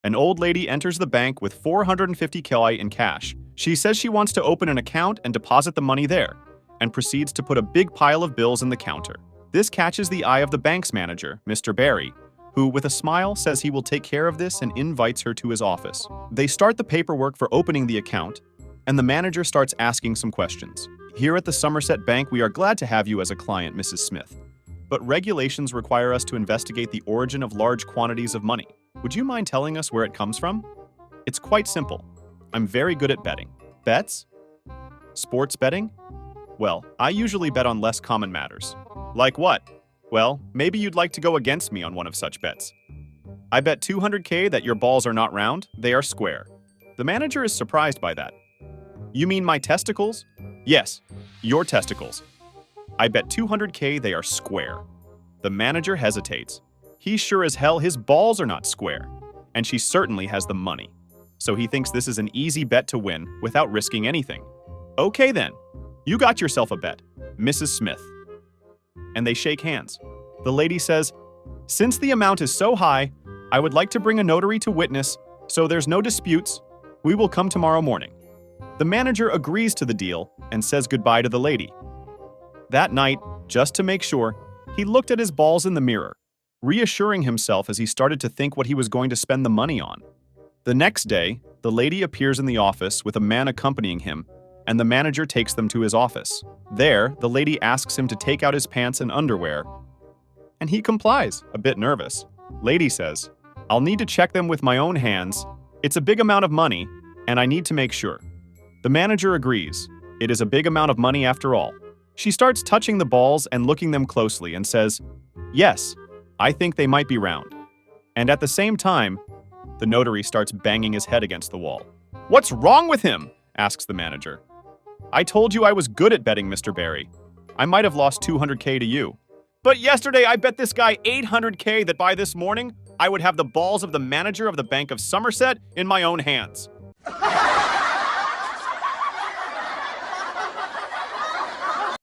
An old lady enters the bank with 450 KI in cash. She says she wants to open an account and deposit the money there, and proceeds to put a big pile of bills in the counter. This catches the eye of the bank's manager, Mr. Barry, who, with a smile, says he will take care of this and invites her to his office. They start the paperwork for opening the account, and the manager starts asking some questions. Here at the Somerset Bank, we are glad to have you as a client, Mrs. Smith. But regulations require us to investigate the origin of large quantities of money. Would you mind telling us where it comes from? It's quite simple. I'm very good at betting. Bets? Sports betting? Well, I usually bet on less common matters. Like what? Well, maybe you'd like to go against me on one of such bets. I bet 200K that your balls are not round, they are square. The manager is surprised by that. You mean my testicles? Yes, your testicles. I bet 200K they are square. The manager hesitates. He's sure as hell his balls are not square, and she certainly has the money. So he thinks this is an easy bet to win without risking anything. Okay then, you got yourself a bet, Mrs. Smith. And they shake hands. The lady says, "Since the amount is so high, I would like to bring a notary to witness, so there's no disputes. We will come tomorrow morning." The manager agrees to the deal and says goodbye to the lady. That night, just to make sure, he looked at his balls in the mirror, reassuring himself as he started to think what he was going to spend the money on. The next day, the lady appears in the office with a man accompanying him, and the manager takes them to his office. There, the lady asks him to take out his pants and underwear, and he complies, a bit nervous. Lady says, "I'll need to check them with my own hands. It's a big amount of money, and I need to make sure." The manager agrees. It is a big amount of money after all. She starts touching the balls and looking them closely and says, "Yes, I think they might be round." And at the same time, the notary starts banging his head against the wall. "What's wrong with him?" asks the manager. "I told you I was good at betting, Mr. Barry. I might have lost 200K to you. But yesterday I bet this guy 800K that by this morning, I would have the balls of the manager of the Bank of Somerset in my own hands."